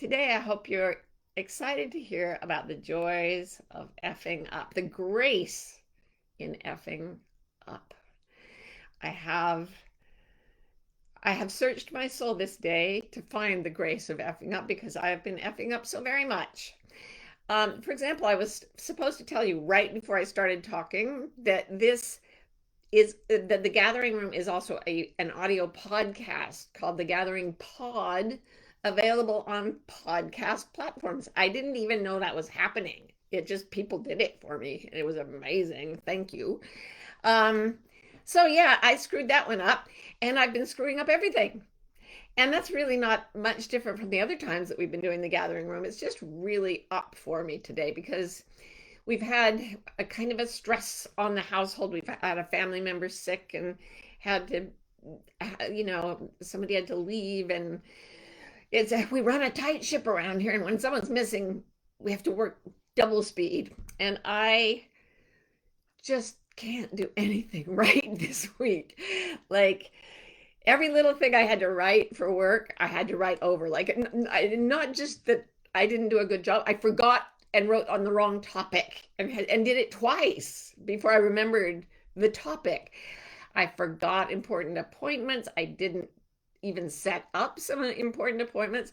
Today, I hope you're excited to hear about the joys of effing up, the grace in effing up. I have I have searched my soul this day to find the grace of effing up because I have been effing up so very much. For example, I was supposed to tell you right before I started talking that the Gathering Room is also an audio podcast called The Gathering Pod, available on podcast platforms. I didn't even know that was happening. It just people did it for me, and it was amazing. Thank you. Um, so yeah, I screwed that one up, and I've been screwing up everything. And that's really not much different from the other times that we've been doing the Gathering Room. It's just really up for me today because we've had a kind of a stress on the household. We've had a family member sick and had to, somebody had to leave, and we run a tight ship around here. And when someone's missing, we have to work double speed. And I just can't do anything right this week. Like every little thing I had to write for work, I had to write over. Like not just that I didn't do a good job, I forgot and wrote on the wrong topic and did it twice before I remembered the topic. I forgot important appointments. I didn't even set up some important appointments.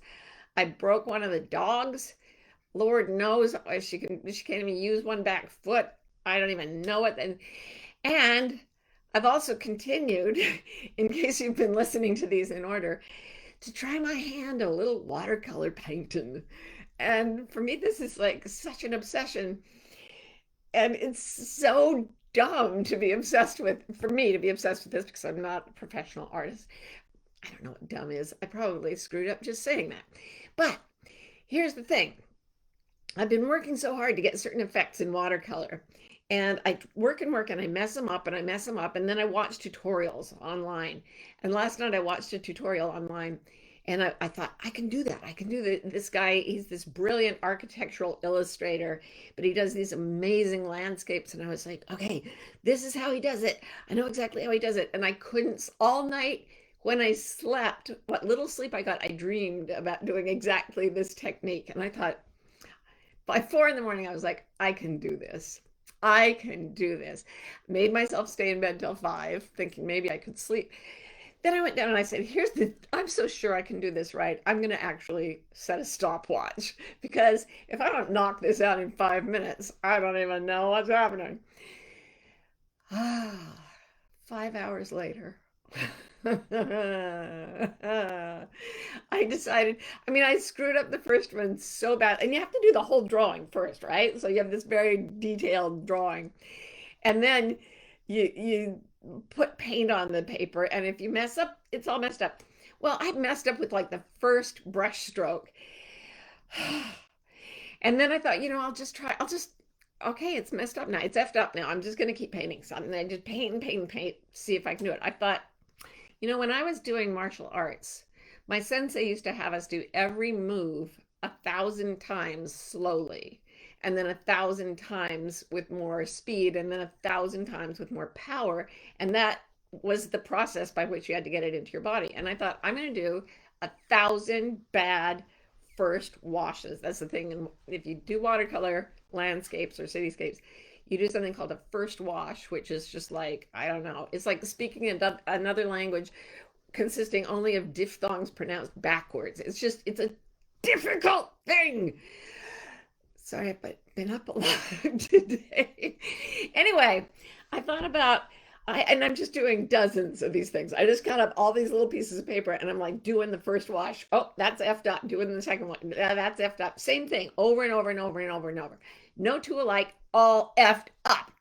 I broke one of the dogs. Lord knows she can't even use one back foot. I don't even know it. And I've also continued, in case you've been listening to these in order, to try my hand at a little watercolor painting. And for me, this is like such an obsession. And it's so dumb to be obsessed with, for me to be obsessed with this because I'm not a professional artist. I don't know what dumb is. I probably screwed up just saying that. But here's the thing. I've been working so hard to get certain effects in watercolor. And I work and work and I mess them up and I mess them up. And then I watch tutorials online. And last night I watched a tutorial online and I thought, I can do that. I can do that. This guy, he's this brilliant architectural illustrator, but he does these amazing landscapes. And I was like, okay, this is how he does it. I know exactly how he does it. And I couldn't, all night when I slept, what little sleep I got, I dreamed about doing exactly this technique. And I thought, by 4 in the morning, I was like, I can do this. I can do this. Made myself stay in bed till 5, thinking maybe I could sleep. Then I went down and I said, I'm so sure I can do this right. I'm going to actually set a stopwatch because if I don't knock this out in 5 minutes, I don't even know what's happening. 5 hours later. I decided, I screwed up the first one so bad. And you have to do the whole drawing first, right? So you have this very detailed drawing. And then you put paint on the paper. And if you mess up, it's all messed up. Well, I messed up with like the first brush stroke. And then I thought, okay, it's messed up now. It's effed up now. I'm just going to keep painting something. I just paint, see if I can do it. I thought, when I was doing martial arts, my sensei used to have us do every move 1,000 times slowly, and then 1,000 times with more speed, and then 1,000 times with more power. And that was the process by which you had to get it into your body. And I thought, I'm going to do 1,000 bad first washes. That's the thing. And if you do watercolor landscapes or cityscapes, you do something called a first wash, which is just like, I don't know, it's like speaking another language consisting only of diphthongs pronounced backwards. It's a difficult thing. Sorry, I've been up a lot today. Anyway, I thought about, and I'm just doing dozens of these things. I just got up all these little pieces of paper and I'm like doing the first wash. Oh, that's effed up. Doing the second one. That's effed up. Same thing over and over and over and over and over. No two alike, all effed up.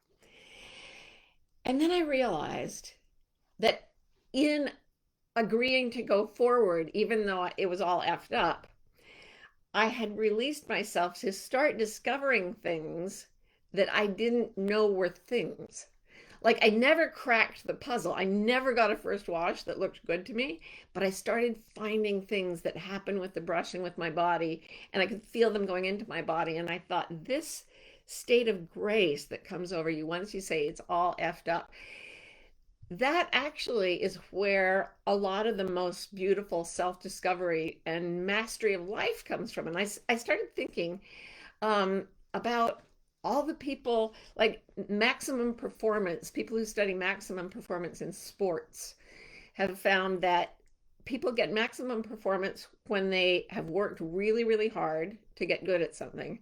And then I realized that in agreeing to go forward, even though it was all effed up, I had released myself to start discovering things that I didn't know were things. Like I never cracked the puzzle. I never got a first wash that looked good to me, but I started finding things that happen with the brushing with my body, and I could feel them going into my body. And I thought, this state of grace that comes over you once you say it's all effed up, that actually is where a lot of the most beautiful self-discovery and mastery of life comes from. And I started thinking about all the people, like maximum performance, people who study maximum performance in sports have found that people get maximum performance when they have worked really, really hard to get good at something.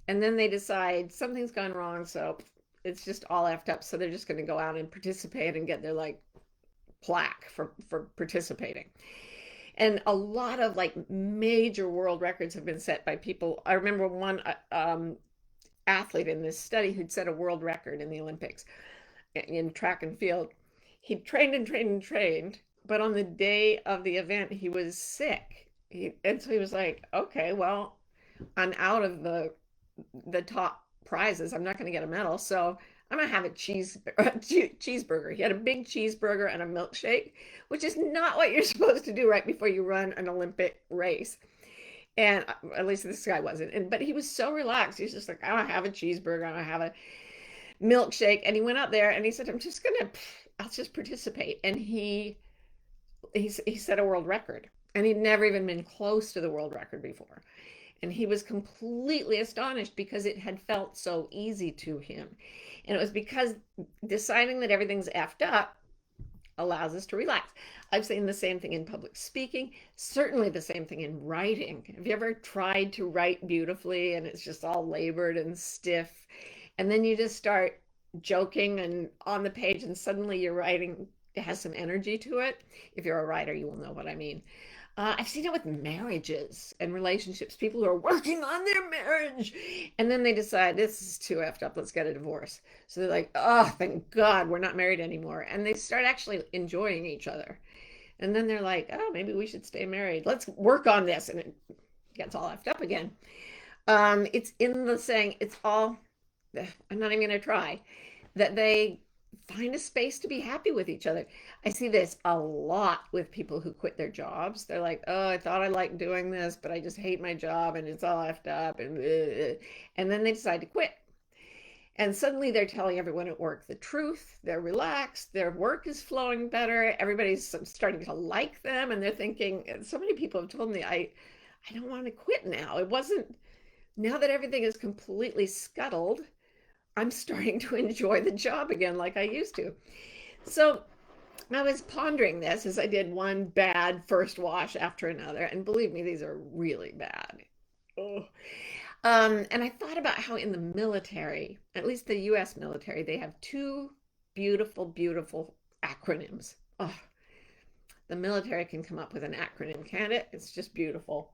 And then they decide something's gone wrong, so it's just all effed up. So they're just going to go out and participate and get their like plaque for participating. And a lot of like major world records have been set by people. I remember one athlete in this study who'd set a world record in the Olympics in track and field. He trained and trained and trained, but on the day of the event, he was sick. And so he was like, okay, well, I'm out of the top prizes. I'm not going to get a medal. So I'm going to have a cheeseburger. He had a big cheeseburger and a milkshake, which is not what you're supposed to do right before you run an Olympic race. And at least this guy wasn't. But he was so relaxed. He's just like, I don't have a cheeseburger. I don't have a milkshake. And he went out there and he said, I'll just participate. And he set a world record. And he'd never even been close to the world record before. And he was completely astonished because it had felt so easy to him. And it was because deciding that everything's effed up allows us to relax. I've seen the same thing in public speaking, certainly the same thing in writing. Have you ever tried to write beautifully and it's just all labored and stiff? And then you just start joking and on the page, and suddenly your writing has some energy to it. If you're a writer, you will know what I mean. I've seen it with marriages and relationships, people who are working on their marriage, and then they decide this is too effed up, let's get a divorce. So they're like, oh, thank God we're not married anymore. And they start actually enjoying each other. And then they're like, oh, maybe we should stay married. Let's work on this. And it gets all effed up again. It's in the saying, it's all, I'm not even going to try, that they find a space to be happy with each other. I see this a lot with people who quit their jobs. They're like, "Oh, I thought I liked doing this, but I just hate my job and it's all effed up." And then they decide to quit. And suddenly they're telling everyone at work the truth. They're relaxed. Their work is flowing better. Everybody's starting to like them. And they're thinking, so many people have told me, I don't want to quit now. It wasn't, now that everything is completely scuttled, I'm starting to enjoy the job again like I used to. So I was pondering this as I did one bad first wash after another. And believe me, these are really bad. Oh. And I thought about how in the military, at least the US military, they have two beautiful, beautiful acronyms. Oh, the military can come up with an acronym, can't it? It's just beautiful.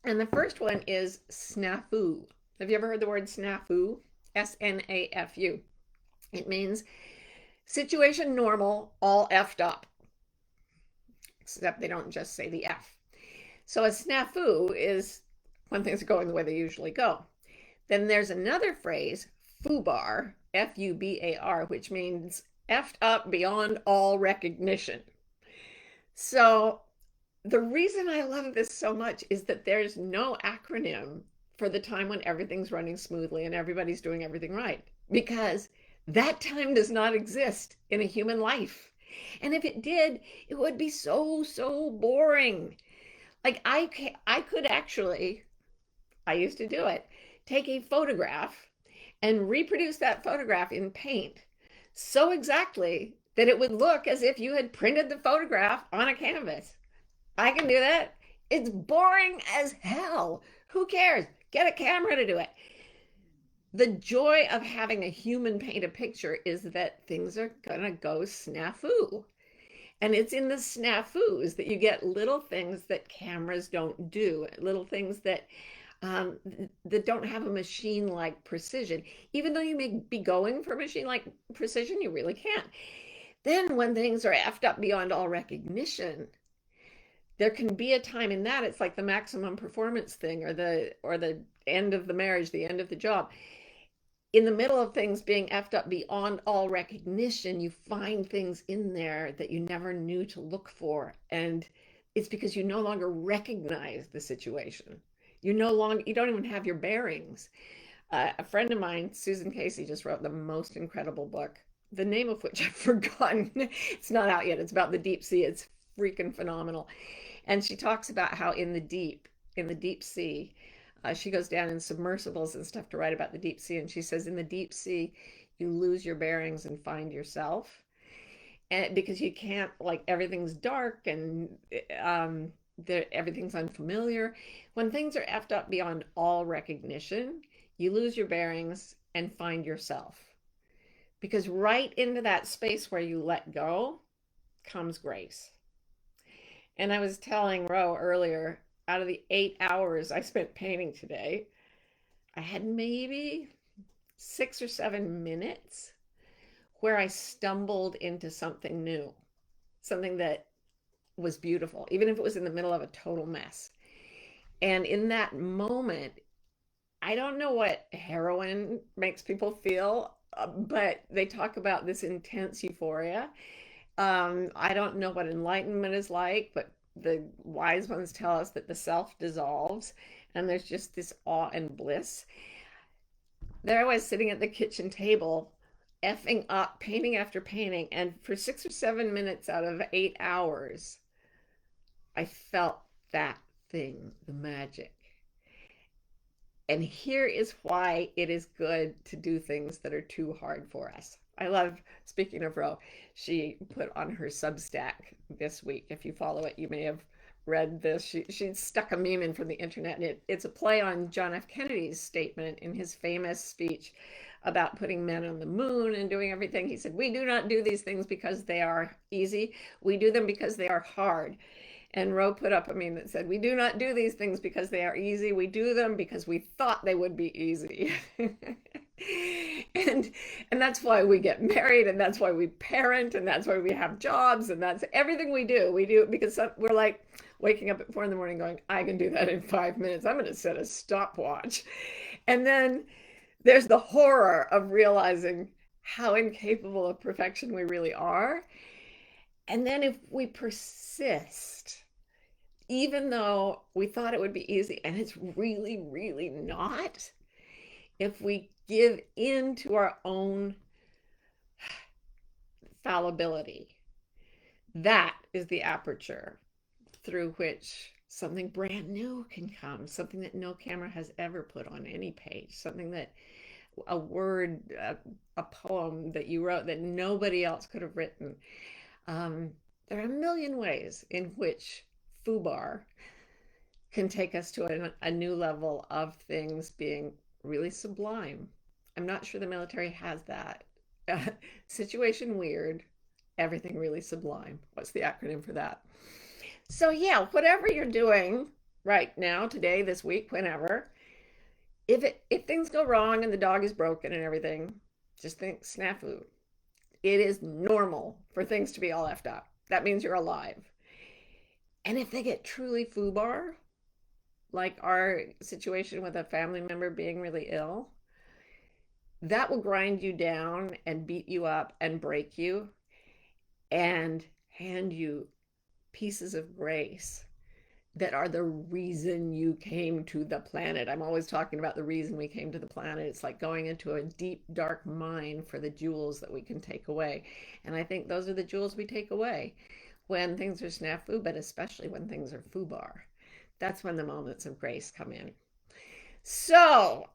And the first one is SNAFU. Have you ever heard the word SNAFU? SNAFU. It means situation normal, all effed up. Except they don't just say the F. So a snafu is when things are going the way they usually go. Then there's another phrase, FUBAR, FUBAR, which means effed up beyond all recognition. So the reason I love this so much is that there's no acronym for the time when everything's running smoothly and everybody's doing everything right, because that time does not exist in a human life. And if it did, it would be so, so boring. Like I could actually, I used to do it, take a photograph and reproduce that photograph in paint so exactly that it would look as if you had printed the photograph on a canvas. I can do that. It's boring as hell. Who cares? Get a camera to do it. The joy of having a human paint a picture is that things are gonna go snafu. And it's in the snafus that you get little things that cameras don't do, little things um, that don't have a machine-like precision. Even though you may be going for machine-like precision, you really can't. Then when things are effed up beyond all recognition, there can be a time in that it's like the maximum performance thing, or the end of the marriage, the end of the job. In the middle of things being effed up beyond all recognition, you find things in there that you never knew to look for. And it's because you no longer recognize the situation. You don't even have your bearings. A friend of mine, Susan Casey, just wrote the most incredible book the name of which I've forgotten. It's not out yet. It's about the deep sea. It's freaking phenomenal. And she talks about how in the deep sea, she goes down in submersibles and stuff to write about the deep sea. And she says, in the deep sea, you lose your bearings and find yourself. And because you can't, like, everything's dark and everything's unfamiliar. When things are effed up beyond all recognition, you lose your bearings and find yourself. Because right into that space where you let go comes grace. And I was telling Ro earlier, out of the 8 hours I spent painting today, I had maybe 6 or 7 minutes where I stumbled into something new, something that was beautiful, even if it was in the middle of a total mess. And in that moment, I don't know what heroin makes people feel, but they talk about this intense euphoria. I don't know what enlightenment is like, but the wise ones tell us that the self dissolves and there's just this awe and bliss. There I was sitting at the kitchen table, effing up, painting after painting, and for 6 or 7 minutes out of 8 hours, I felt that thing, the magic. And here is why it is good to do things that are too hard for us. I love, speaking of Ro, she put on her Substack this week. If you follow it, you may have read this. She stuck a meme in from the internet, and it's a play on John F. Kennedy's statement in his famous speech about putting men on the moon and doing everything. He said, "We do not do these things because they are easy. We do them because they are hard." And Ro put up a meme that said, "We do not do these things because they are easy. We do them because we thought they would be easy." and and that's why we get married, and that's why we parent, and that's why we have jobs, and that's everything we do. We do it because we're like waking up at 4 in the morning going, "I can do that in 5 minutes. I'm going to set a stopwatch." And then there's the horror of realizing how incapable of perfection we really are. And then if we persist, even though we thought it would be easy and it's really, really not, if we give in to our own fallibility, that is the aperture through which something brand new can come, something that no camera has ever put on any page, something that a word, a poem that you wrote that nobody else could have written. There are a million ways in which FUBAR can take us to a new level of things being really sublime. I'm not sure the military has that. Situation weird, everything really sublime. What's the acronym for that? So yeah, whatever you're doing right now, today, this week, whenever, if things go wrong and the dog is broken and everything, just think snafu. It is normal for things to be all effed up. That means you're alive. And if they get truly FUBAR, like our situation with a family member being really ill, that will grind you down and beat you up and break you and hand you pieces of grace that are the reason you came to the planet. I'm always talking about the reason we came to the planet. It's like going into a deep, dark mine for the jewels that we can take away. And I think those are the jewels we take away when things are snafu, but especially when things are FUBAR. That's when the moments of grace come in. So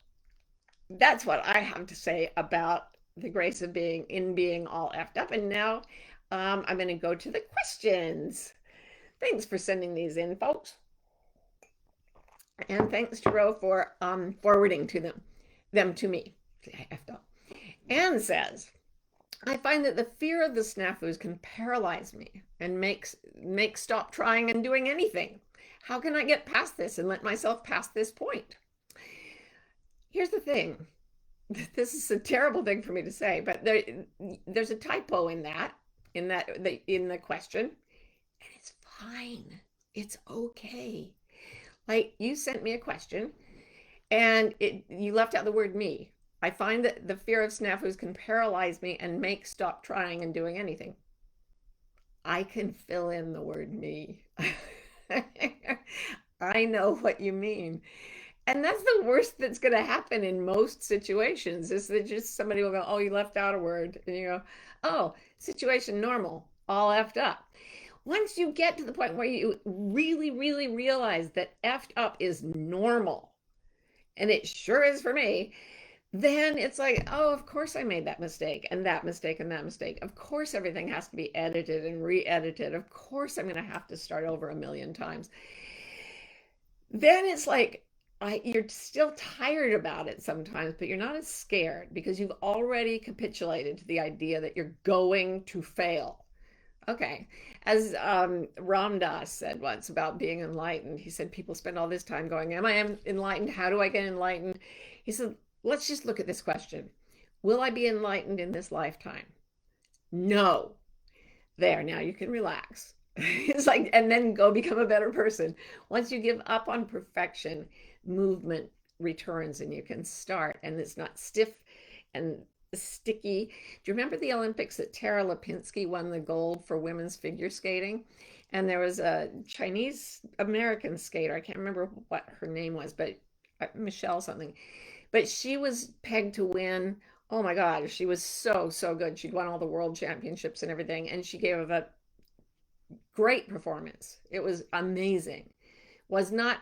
that's what I have to say about the grace of being all effed up. And now I'm going to go to the questions. Thanks for sending these in, folks. And thanks to Ro for forwarding them to me. Anne says, "I find that the fear of the snafus can paralyze me and make stop trying and doing anything. How can I get past this and let myself past this point?" Here's the thing. This is a terrible thing for me to say, but there's a typo in the question, and it's fine. It's okay. Like, you sent me a question and you left out the word me. I find that the fear of snafus can paralyze me and make stop trying and doing anything. I can fill in the word me. I know what you mean. And that's the worst that's going to happen in most situations is that just somebody will go, oh, you left out a word. And you go, oh, situation normal, all effed up. Once you get to the point where you really, really realize that effed up is normal, and it sure is for me, then it's like, oh, of course I made that mistake and that mistake and that mistake. Of course everything has to be edited and re-edited. Of course I'm going to have to start over a million times. Then it's like you're still tired about it sometimes, but you're not as scared because you've already capitulated to the idea that you're going to fail. Okay. As Ram Dass said once about being enlightened, he said people spend all this time going, am I enlightened? How do I get enlightened? He said, let's just look at this question. Will I be enlightened in this lifetime? No. There, now you can relax. It's like, and then go become a better person. Once you give up on perfection, movement returns and you can start, and it's not stiff and sticky. Do you remember the Olympics that Tara Lipinski won the gold for women's figure skating? And there was a Chinese American skater, I can't remember what her name was, but Michelle something. But she was pegged to win. Oh my God, she was so, so good. She'd won all the world championships and everything, and she gave a great performance. It was amazing. Was not,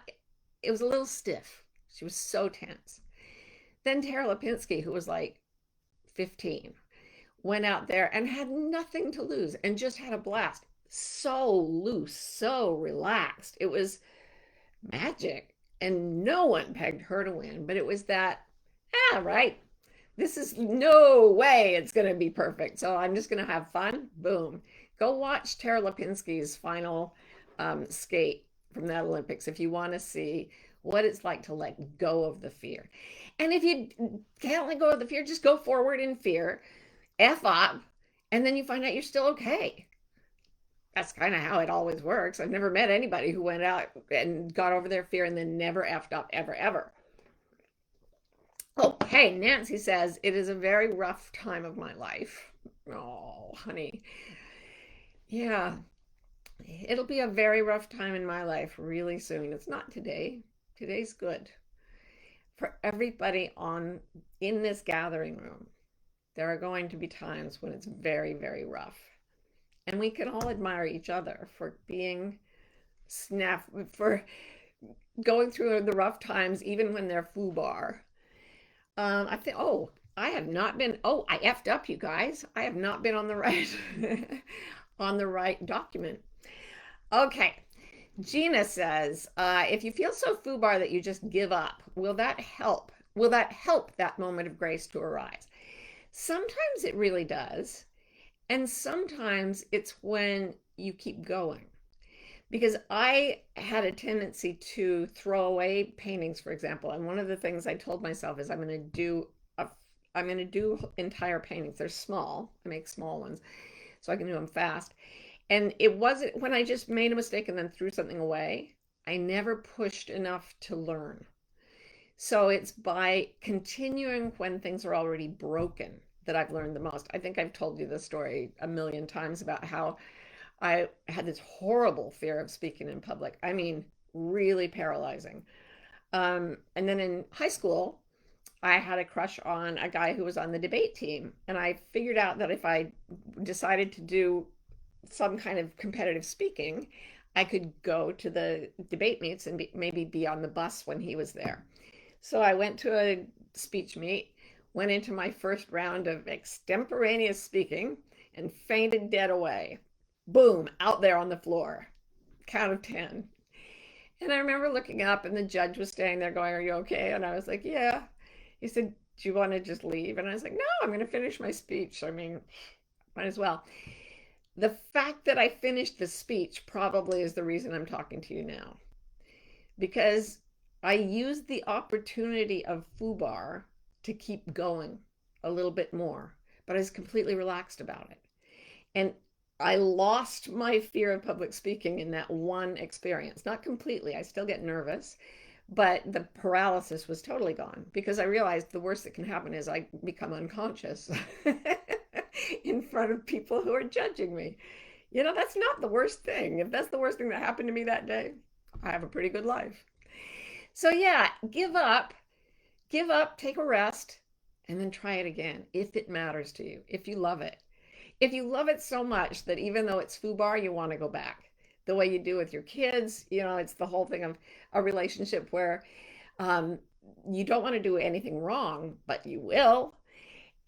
it was a little stiff. She was so tense. Then Tara Lipinski, who was like 15, went out there and had nothing to lose and just had a blast. So loose, so relaxed. It was magic. And no one pegged her to win, but it was that, right, this is no way it's going to be perfect. So I'm just going to have fun. Boom. Go watch Tara Lipinski's final skate from that Olympics if you want to see what it's like to let go of the fear. And if you can't let go of the fear, just go forward in fear, F up, and then you find out you're still okay. That's kind of how it always works. I've never met anybody who went out and got over their fear and then never effed up ever, ever. Okay, Nancy says, it is a very rough time of my life. Oh, honey. Yeah, it'll be a very rough time in my life really soon. It's not today. Today's good. For everybody in this gathering room, there are going to be times when it's very, very rough. And we can all admire each other for being for going through the rough times, even when they're FUBAR. I think, I have not been, I effed up, you guys. I have not been on the right, on the right document. Okay. Gina says, if you feel so FUBAR that you just give up, will that help? Will that help that moment of grace to arise? Sometimes it really does. And sometimes it's when you keep going. Because I had a tendency to throw away paintings, for example. And one of the things I told myself is I'm going to do entire paintings. They're small. I make small ones so I can do them fast. And it wasn't when I just made a mistake and then threw something away. I never pushed enough to learn. So it's by continuing when things are already broken that I've learned the most. I think I've told you this story a million times about how I had this horrible fear of speaking in public. I mean, really paralyzing. And then in high school, I had a crush on a guy who was on the debate team. And I figured out that if I decided to do some kind of competitive speaking, I could go to the debate meets and maybe be on the bus when he was there. So I went to a speech meet, went into my first round of extemporaneous speaking and fainted dead away. Boom, out there on the floor, count of 10. And I remember looking up and the judge was standing there going, are you okay? And I was like, yeah. He said, do you want to just leave? And I was like, no, I'm going to finish my speech. I mean, might as well. The fact that I finished the speech probably is the reason I'm talking to you now. Because I used the opportunity of FUBAR to keep going a little bit more, but I was completely relaxed about it. And I lost my fear of public speaking in that one experience. Not completely, I still get nervous, but the paralysis was totally gone because I realized the worst that can happen is I become unconscious in front of people who are judging me. You know, that's not the worst thing. If that's the worst thing that happened to me that day, I have a pretty good life. So yeah, give up, take a rest, and then try it again if it matters to you, if you love it. If you love it so much that even though it's FUBAR, you want to go back. The way you do with your kids, it's the whole thing of a relationship where um, you don't want to do anything wrong, but you will.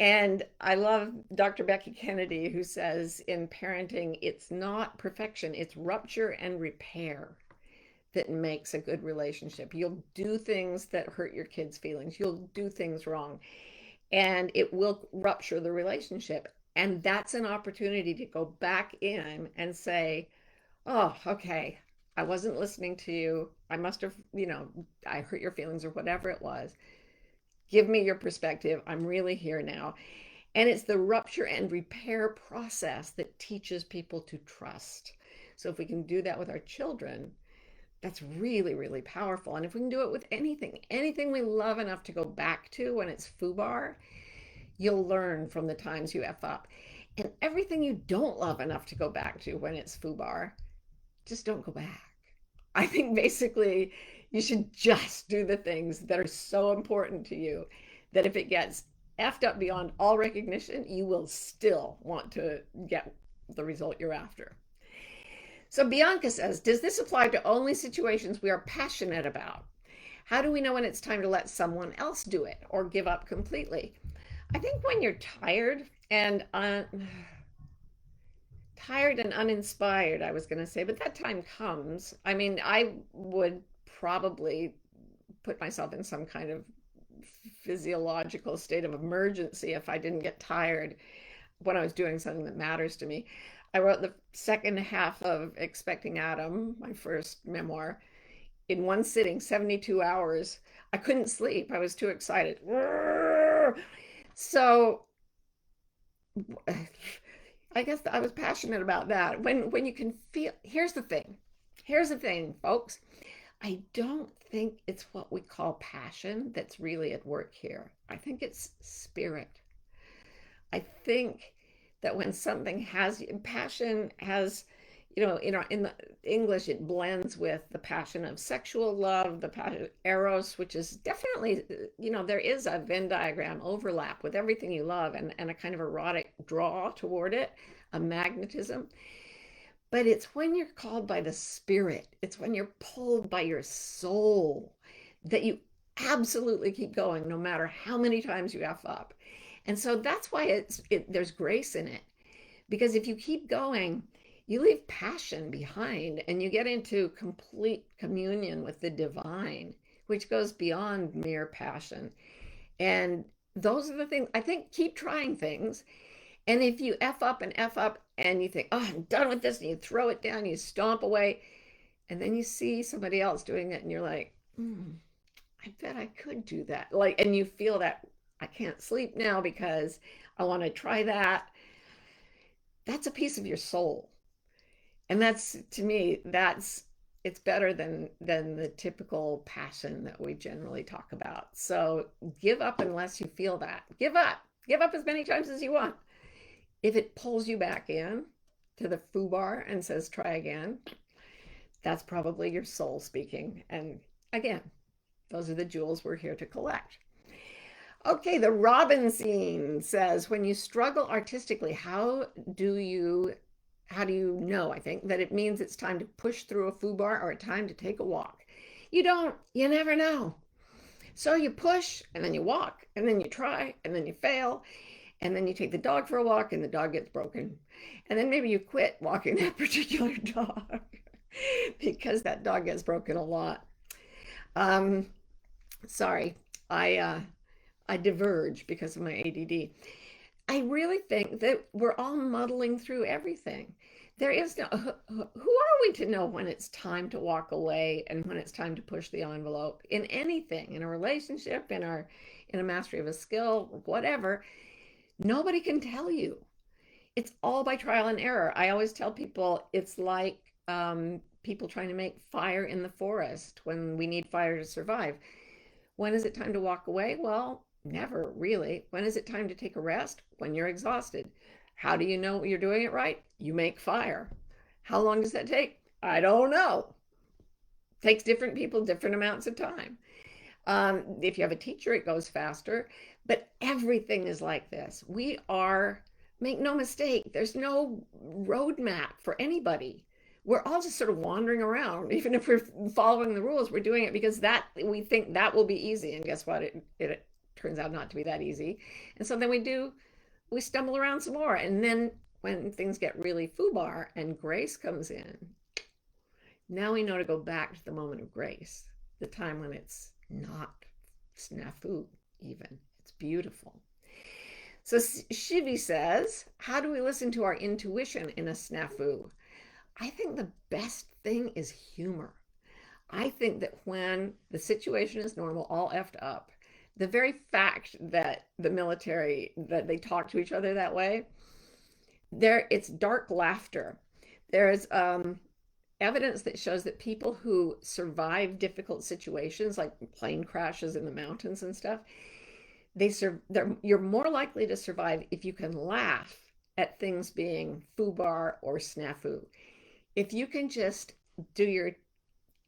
And I love Dr. Becky Kennedy, who says in parenting, it's not perfection, it's rupture and repair that makes a good relationship. You'll do things that hurt your kids' feelings, you'll do things wrong, and it will rupture the relationship. And that's an opportunity to go back in and say, oh, okay, I wasn't listening to you. I must have, I hurt your feelings or whatever it was. Give me your perspective. I'm really here now. And it's the rupture and repair process that teaches people to trust. So if we can do that with our children, that's really, really powerful. And if we can do it with anything we love enough to go back to when it's FUBAR, you'll learn from the times you F up. And everything you don't love enough to go back to when it's FUBAR, just don't go back. I think basically you should just do the things that are so important to you that if it gets effed up beyond all recognition, you will still want to get the result you're after. So Bianca says, does this apply to only situations we are passionate about? How do we know when it's time to let someone else do it or give up completely? I think when you're tired and uninspired, I was going to say, but that time comes. I mean, I would probably put myself in some kind of physiological state of emergency if I didn't get tired when I was doing something that matters to me. I wrote the second half of Expecting Adam, my first memoir, in one sitting, 72 hours. I couldn't sleep. I was too excited. So I guess I was passionate about that. When you can feel, here's the thing. Here's the thing, folks. I don't think it's what we call passion that's really at work here. I think it's spirit. I think that when something has passion has, in the English, it blends with the passion of sexual love, the passion of eros, which is definitely, there is a Venn diagram overlap with everything you love and a kind of erotic draw toward it, a magnetism. But it's when you're called by the spirit, it's when you're pulled by your soul that you absolutely keep going, no matter how many times you F up. And so that's why there's grace in it. Because if you keep going, you leave passion behind and you get into complete communion with the divine, which goes beyond mere passion. And those are the things I think, keep trying things. And if you F up and you think, oh, I'm done with this, and you throw it down, you stomp away, and then you see somebody else doing it and you're like, I bet I could do that. Like, and you feel that I can't sleep now because I want to try that. That's a piece of your soul. And that's, to me, it's better than the typical passion that we generally talk about. So give up unless you feel that. Give up as many times as you want. If it pulls you back in to the FUBAR and says try again, that's probably your soul speaking. And again, those are the jewels we're here to collect. Okay, the Robin scene says, when you struggle artistically, how do you know, I think, that it means it's time to push through a FUBAR or a time to take a walk? You never know. So you push and then you walk and then you try and then you fail. And then you take the dog for a walk and the dog gets broken. And then maybe you quit walking that particular dog because that dog gets broken a lot. Um, Sorry, I diverge because of my ADD. I really think that we're all muddling through everything. There is no, who are we to know when it's time to walk away and when it's time to push the envelope in anything, in a relationship, in a mastery of a skill, whatever. Nobody can tell you. It's all by trial and error. I always tell people it's like people trying to make fire in the forest when we need fire to survive. When is it time to walk away? Well, never really. When is it time to take a rest? When you're exhausted. How do you know you're doing it right? You make fire. How long does that take? I don't know. Takes different people different amounts of time. If you have a teacher, it goes faster. But everything is like this. We are, make no mistake, there's no roadmap for anybody. We're all just sort of wandering around. Even if we're following the rules, we're doing it because that we think that will be easy. And guess what? It turns out not to be that easy. And so then we stumble around some more. And then when things get really FUBAR and grace comes in, now we know to go back to the moment of grace, the time when it's not snafu, even. It's beautiful. So Shivi says, how do we listen to our intuition in a snafu? I think the best thing is humor. I think that when the situation is normal, all effed up, the very fact that the military, that they talk to each other that way, it's dark laughter. There's evidence that shows that people who survive difficult situations like plane crashes in the mountains and stuff, you're more likely to survive if you can laugh at things being FUBAR or SNAFU. If you can just do your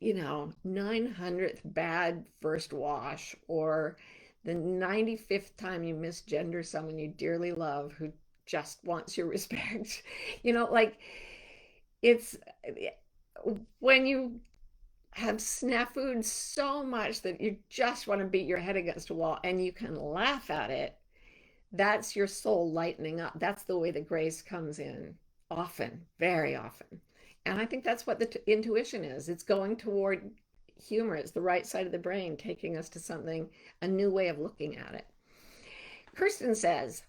900th bad first wash, or the 95th time you misgender someone you dearly love who just wants your respect, like it's when you have snafu'd so much that you just want to beat your head against a wall and you can laugh at it, that's your soul lightening up. That's the way the grace comes in often, very often. And I think that's what the intuition is. It's going toward humor. It's the right side of the brain taking us to something, a new way of looking at it. Kirsten says,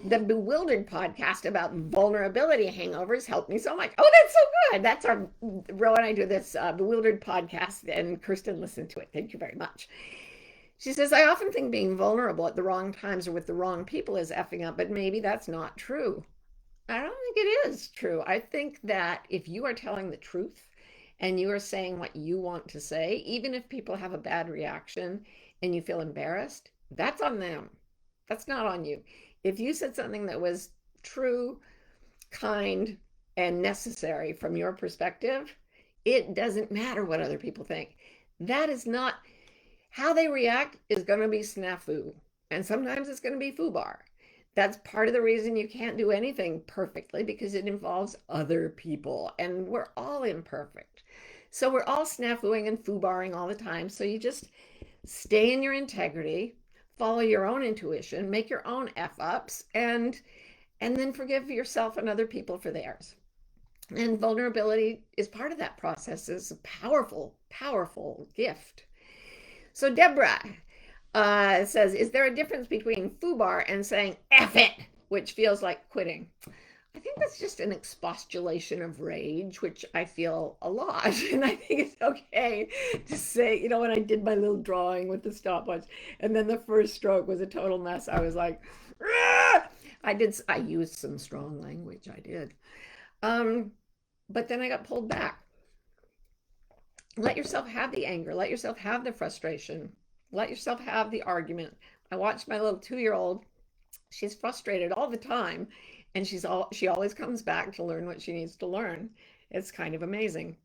the Bewildered podcast about vulnerability hangovers helped me so much. Oh, that's so good. That's our, Ro and I do this Bewildered podcast, and Kirsten listened to it. Thank you very much. She says, I often think being vulnerable at the wrong times or with the wrong people is effing up, but maybe that's not true. I don't think it is true. I think that if you are telling the truth and you are saying what you want to say, even if people have a bad reaction and you feel embarrassed, that's on them. That's not on you. If you said something that was true, kind, and necessary from your perspective, it doesn't matter what other people think. That is not how they react, is going to be snafu. And sometimes it's going to be FUBAR. That's part of the reason you can't do anything perfectly, because it involves other people and we're all imperfect. So we're all snafuing and FUBARing all the time. So you just stay in your integrity, follow your own intuition, make your own F ups, and then forgive yourself and other people for theirs. And vulnerability is part of that process. It's a powerful, powerful gift. So Deborah says, is there a difference between FUBAR and saying F it, which feels like quitting? I think that's just an expostulation of rage, which I feel a lot. And I think it's okay to say, when I did my little drawing with the stopwatch and then the first stroke was a total mess, I was like, Rah! I used some strong language, I did. But then I got pulled back. Let yourself have the anger, let yourself have the frustration, let yourself have the argument. I watched my little 2-year-old. She's frustrated all the time, and she always comes back to learn what she needs to learn. It's kind of amazing.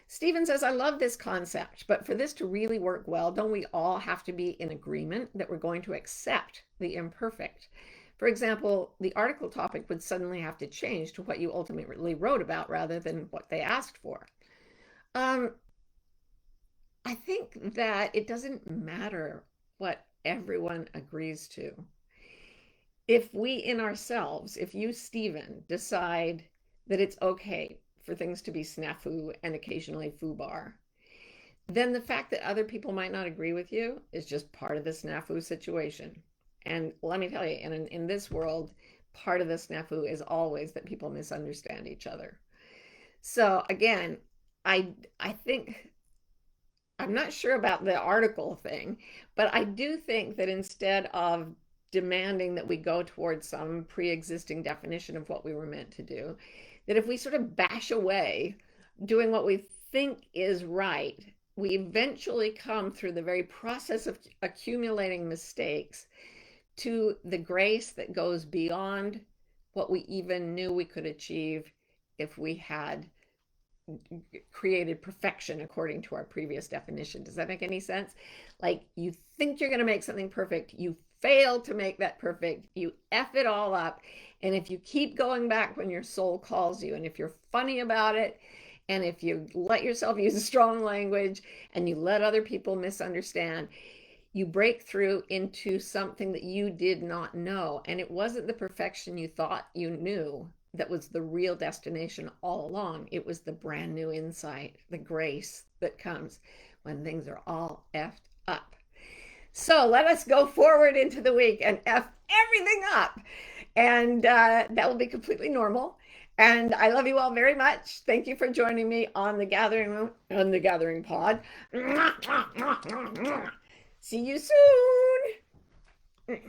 Stephen says, I love this concept, but for this to really work well, don't we all have to be in agreement that we're going to accept the imperfect? For example, the article topic would suddenly have to change to what you ultimately wrote about rather than what they asked for. I think that it doesn't matter what everyone agrees to. If we in ourselves, if you, Stephen, decide that it's okay for things to be snafu and occasionally FUBAR, then the fact that other people might not agree with you is just part of the snafu situation. And let me tell you, in this world, part of the snafu is always that people misunderstand each other. So again, I think, I'm not sure about the article thing, but I do think that instead of demanding that we go towards some pre-existing definition of what we were meant to do, that if we sort of bash away doing what we think is right, we eventually come through the very process of accumulating mistakes to the grace that goes beyond what we even knew we could achieve if we had created perfection according to our previous definition. Does that make any sense? Like, you think you're going to make something perfect, you fail to make that perfect, you F it all up. And if you keep going back when your soul calls you, and if you're funny about it, and if you let yourself use strong language and you let other people misunderstand, you break through into something that you did not know. And it wasn't the perfection you thought you knew that was the real destination all along. It was the brand new insight, the grace that comes when things are all effed up. So let us go forward into the week and F everything up. And that will be completely normal. And I love you all very much. Thank you for joining me on the Gathering Pod. See you soon.